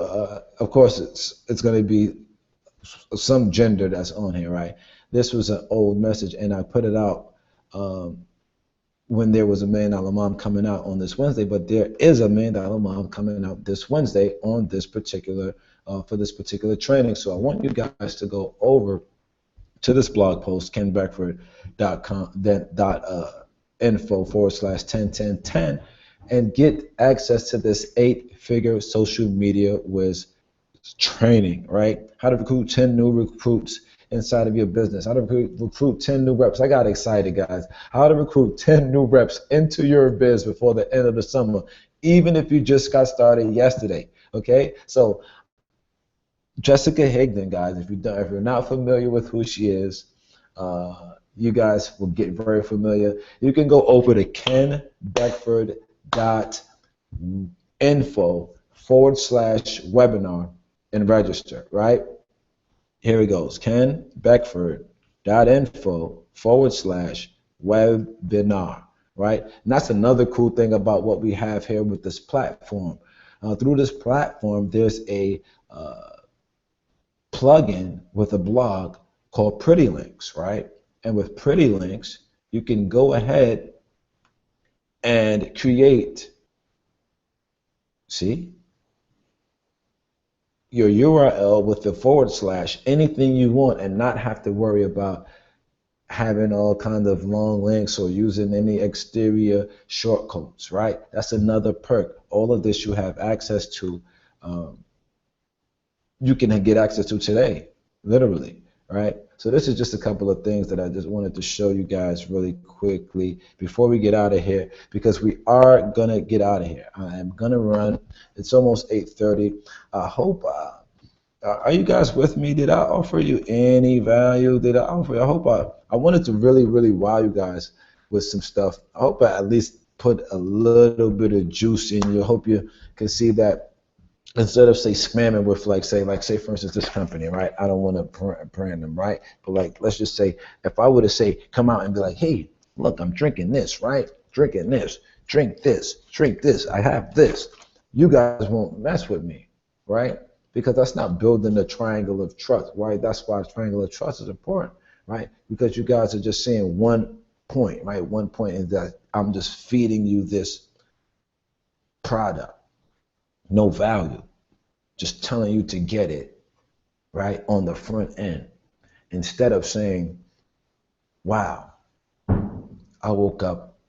of course it's going to be some gender that's on here, right? This was an old message, and I put it out when there was a $1 Million Mom coming out on this Wednesday, but there is a $1 Million Mom coming out this Wednesday on this particular for this particular training. So I want you guys to go over to this blog post, kenbeckford.com, info/101010, and get access to this 8-figure social media whiz training, right? How to recruit 10 new recruits inside of your business. How to recruit 10 new reps. I got excited, guys. How to recruit 10 new reps into your biz before the end of the summer, even if you just got started yesterday. Okay, so Jessica Higdon, guys, if you're not familiar with who she is, You guys will get very familiar. You can go over to kenbeckford.info/webinar and register, right? Here it goes. kenbeckford.info/webinar, right? And that's another cool thing about what we have here with this platform. Through this platform, there's a plugin with a blog called Pretty Links, right? And with Pretty Links, you can go ahead and create, see, your URL with the / anything you want and not have to worry about having all kind of long links or using any exterior shortcodes, right? That's another perk. All of this you have access to. You can get access to today, literally, right? So this is just a couple of things that I just wanted to show you guys really quickly before we get out of here, because we are gonna get out of here. I am gonna run. It's almost 8:30. I hope. Are you guys with me? Did I offer you any value? Did I offer you? I hope I wanted to really, really wow you guys with some stuff. I hope I at least put a little bit of juice in you. I hope you can see that instead of say spamming with say for instance this company, right? I don't want to brand them, right? But like let's just say if I were to say come out and be like, hey, look, I'm drinking this, right? Drinking this, drink this, I have this. You guys won't mess with me, right? Because that's not building a triangle of trust, right? That's why triangle of trust is important, right? Because you guys are just saying one point, right? One point is that I'm just feeding you this product. No value, just telling you to get it, right, on the front end, instead of saying, wow, I woke up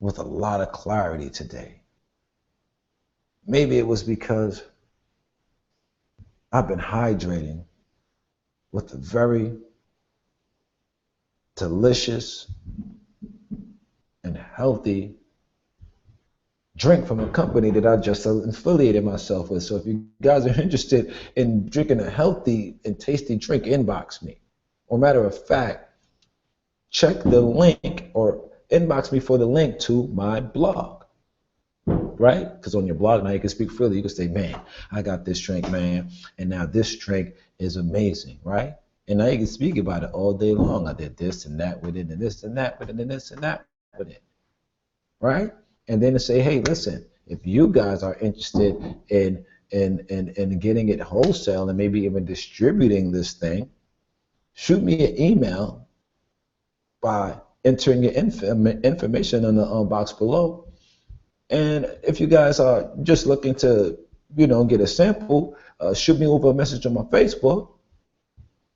with a lot of clarity today. Maybe it was because I've been hydrating with a very delicious and healthy drink from a company that I just affiliated myself with. So if you guys are interested in drinking a healthy and tasty drink, inbox me. Or matter of fact, check the link or inbox me for the link to my blog, right? Because on your blog now you can speak freely. You can say, man, I got this drink, man, and now this drink is amazing, right? And now you can speak about it all day long. I did this and that with it, and this and that with it, and this and that with it, right? And then to say, hey, listen, if you guys are interested in getting it wholesale and maybe even distributing this thing, shoot me an email by entering your information in the box below. And if you guys are just looking to, get a sample, shoot me over a message on my Facebook.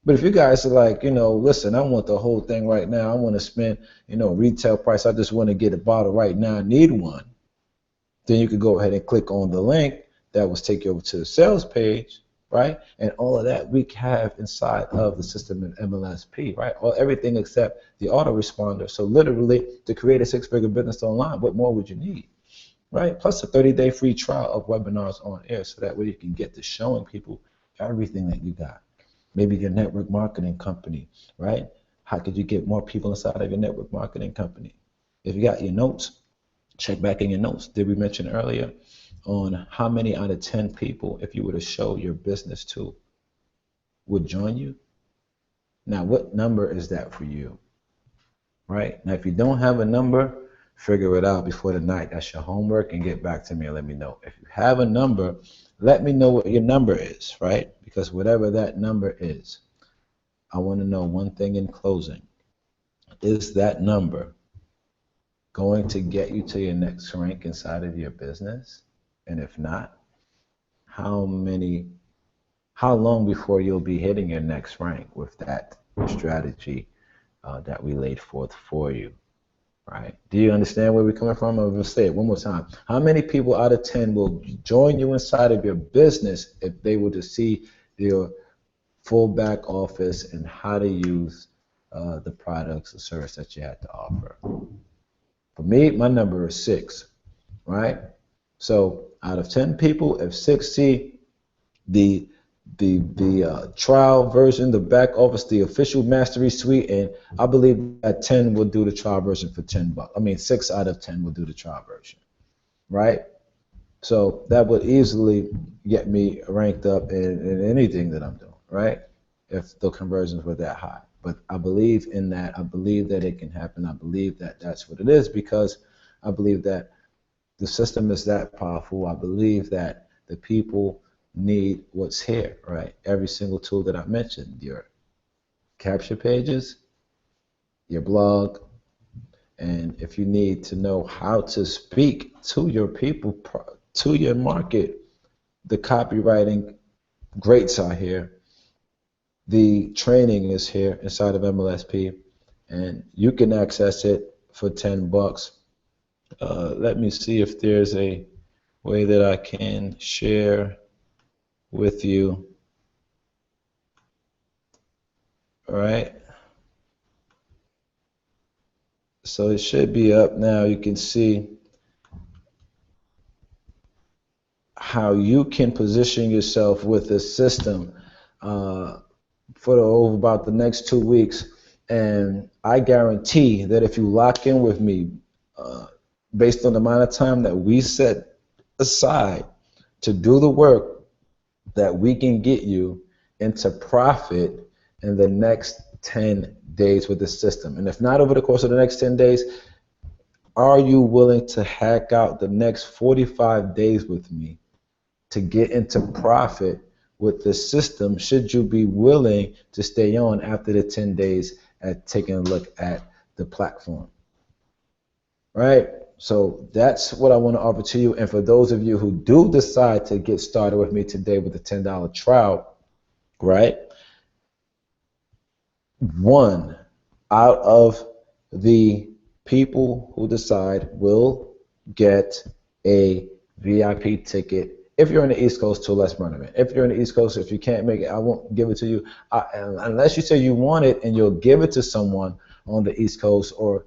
But if you guys are like, listen, I want the whole thing right now. I want to spend, retail price. I just want to get a bottle right now. I need one. Then you could go ahead and click on the link that will take you over to the sales page, right? And all of that we have inside of the system in MLSP, right? Or everything except the autoresponder. So literally, to create a six-figure business online, what more would you need, right? Plus a 30-day free trial of webinars on air, so that way you can get to showing people everything that you got. Maybe your network marketing company, right? How could you get more people inside of your network marketing company? If you got your notes, check back in your notes. Did we mention earlier on how many out of 10 people, if you were to show your business to, would join you? Now, what number is that for you, right? Now, if you don't have a number, figure it out before the night. That's your homework, and get back to me and let me know. If you have a number, let me know what your number is, right? Because whatever that number is, I want to know one thing in closing. Is that number going to get you to your next rank inside of your business? And if not, how long before you'll be hitting your next rank with that strategy that we laid forth for you, right? Do you understand where we're coming from? I'm going to say it one more time. How many people out of 10 will join you inside of your business if they were to see your full back office and how to use the products or service that you had to offer? For me, my number is 6, right? So out of 10 people, if 6 see the the trial version, the back office, the official mastery suite, and I believe that 10 will do the trial version for $10. I mean, 6 out of 10 will do the trial version, right? So that would easily get me ranked up in anything that I'm doing, right? If the conversions were that high. But I believe in that. I believe that it can happen. I believe that that's what it is because I believe that the system is that powerful. I believe that the people need what's here, right? Every single tool that I mentioned, your capture pages, your blog, and if you need to know how to speak to your people, to your market, the copywriting greats are here. The training is here inside of MLSP, and you can access it for $10. Let me see if there's a way that I can share with you. All right. So it should be up now. You can see how you can position yourself with this system for over about the next 2 weeks. And I guarantee that if you lock in with me, based on the amount of time that we set aside to do the work, that we can get you into profit in the next 10 days with the system. And if not over the course of the next 10 days, are you willing to hack out the next 45 days with me to get into profit with the system, should you be willing to stay on after the 10 days at taking a look at the platform? Right? So that's what I want to offer to you. And for those of you who do decide to get started with me today with the $10 trial, right? 1 out of the people who decide will get a VIP ticket if you're in the East Coast to Let's Run Event. If you're in the East Coast, if you can't make it, I won't give it to you unless you say you want it, and you'll give it to someone on the East Coast, or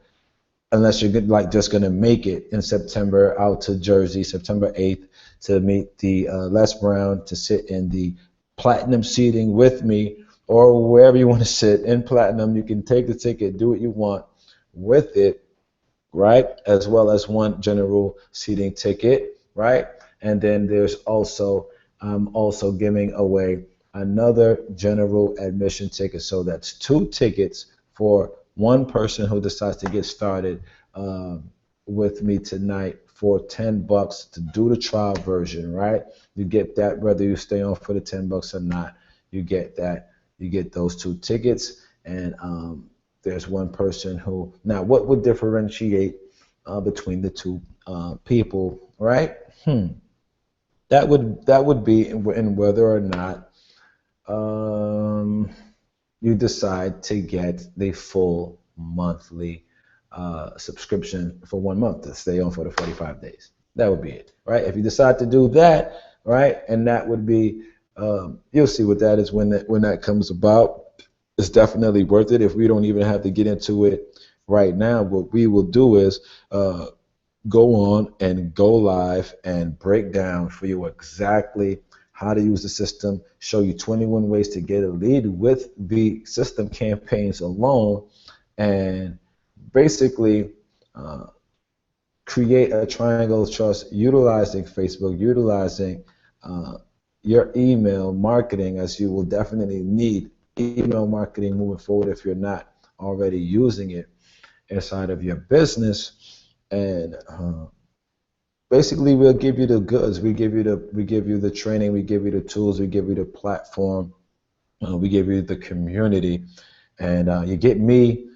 unless you're like just gonna make it in September out to Jersey, September 8th, to meet the Les Brown, to sit in the platinum seating with me, or wherever you want to sit in platinum. You can take the ticket, do what you want with it, right? As well as one general seating ticket, right? And then there's also, I'm also giving away another general admission ticket. So that's 2 tickets for one person who decides to get started with me tonight for $10 to do the trial version, right? You get that whether you stay on for the $10 or not. You get that. You get those 2 tickets, and there's one person who, now what would differentiate between the 2 people, right? That would be in whether or not you decide to get the full monthly subscription for 1 month to stay on for the 45 days. That would be it, right? If you decide to do that, right, and that would be, you'll see what that is when that comes about. It's definitely worth it. If we don't even have to get into it right now, what we will do is go on and go live and break down for you exactly how to use the system, show you 21 ways to get a lead with the system campaigns alone, and basically create a triangle of trust utilizing Facebook, utilizing your email marketing, as you will definitely need email marketing moving forward if you're not already using it inside of your business. And basically, we'll give you the goods. We give you the training. We give you the tools. We give you the platform. We give you the community, and you get me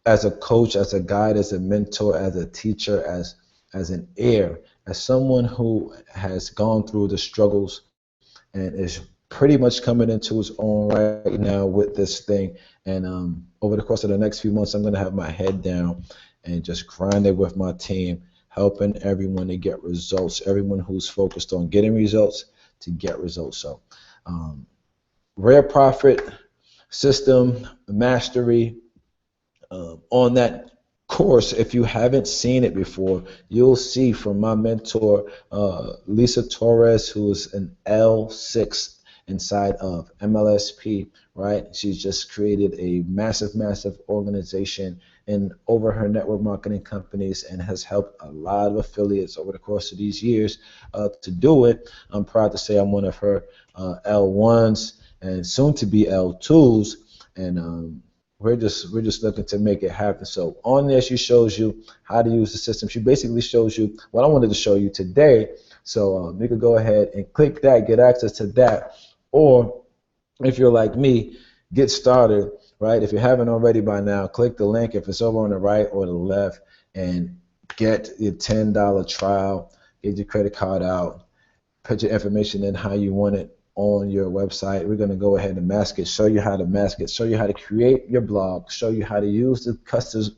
as a coach, as a guide, as a mentor, as a teacher, as an heir, as someone who has gone through the struggles and is pretty much coming into his own right now with this thing. And over the course of the next few months, I'm going to have my head down and just grind it with my team, helping everyone to get results, everyone who's focused on getting results to get results. So rare profit system mastery, on that course, if you haven't seen it before, you'll see from my mentor, Lisa Torres, who is an L6 inside of MLSP, right? She's just created a massive organization in over her network marketing companies and has helped a lot of affiliates over the course of these years to do it. I'm proud to say I'm one of her L1s and soon to be L2s, and we're just looking to make it happen. So on there, she shows you how to use the system. She basically shows you what I wanted to show you today. So you could go ahead and click that, get access to that, or if you're like me, get started, right? If you haven't already by now, click the link if it's over on the right or the left and get your $10 trial, get your credit card out, put your information in how you want it on your website. We're going to go ahead and mask it, show you how to mask it, show you how to create your blog, show you how to use the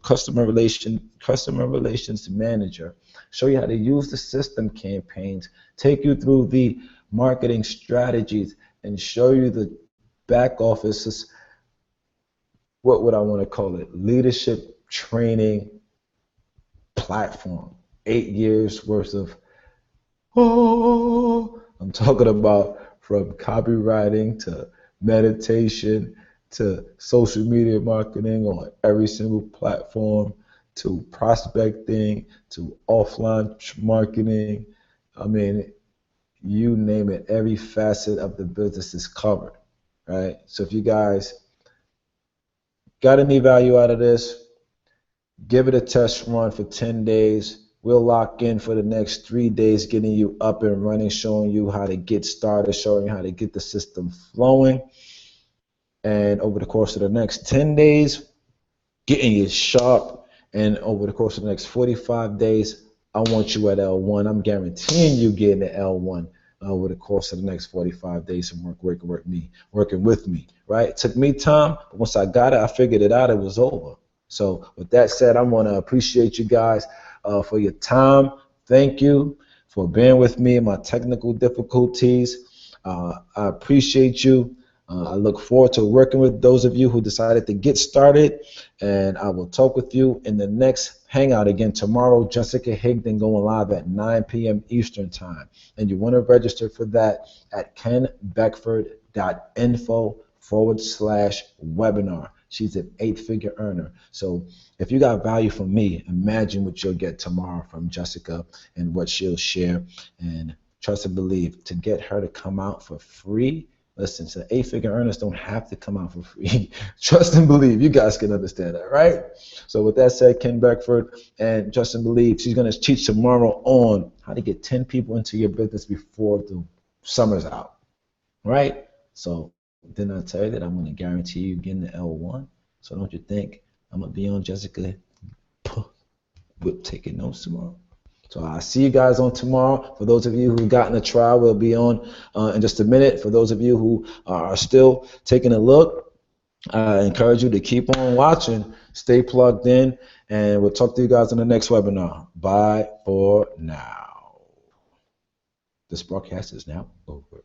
customer relations manager, show you how to use the system campaigns, take you through the marketing strategies, and show you the back office, what would I want to call it, leadership training platform. 8 years worth of, I'm talking about from copywriting to meditation to social media marketing on every single platform to prospecting to offline marketing. I mean, you name it, every facet of the business is covered, right? So if you guys got any value out of this, give it a test run for 10 days. We'll lock in for the next 3 days, getting you up and running, showing you how to get started, showing you how to get the system flowing. And over the course of the next 10 days, getting you sharp. And over the course of the next 45 days, I want you at L1. I'm guaranteeing you getting to L1 over the course of the next 45 days and working with me, right? It took me time, but once I got it, I figured it out, it was over. So with that said, I want to appreciate you guys for your time. Thank you for being with me in my technical difficulties. I appreciate you. I look forward to working with those of you who decided to get started, and I will talk with you in the next hangout again tomorrow. Jessica Higdon going live at 9 p.m. Eastern time, and you want to register for that at kenbeckford.info/webinar. She's an 8-figure earner. So if you got value from me, imagine what you'll get tomorrow from Jessica and what she'll share. And trust and believe, to get her to come out for free. Listen, so 8-figure earners don't have to come out for free. Trust and believe. You guys can understand that, right? So with that said, Ken Beckford and Trust and Believe, she's going to teach tomorrow on how to get 10 people into your business before the summer's out, right? So then I tell you that I'm going to guarantee you getting the L1. So don't you think I'm going to be on Jessica with taking notes tomorrow? So I'll see you guys on tomorrow. For those of you who gotten a trial, we'll be on in just a minute. For those of you who are still taking a look, I encourage you to keep on watching, stay plugged in, and we'll talk to you guys in the next webinar. Bye for now. This broadcast is now over.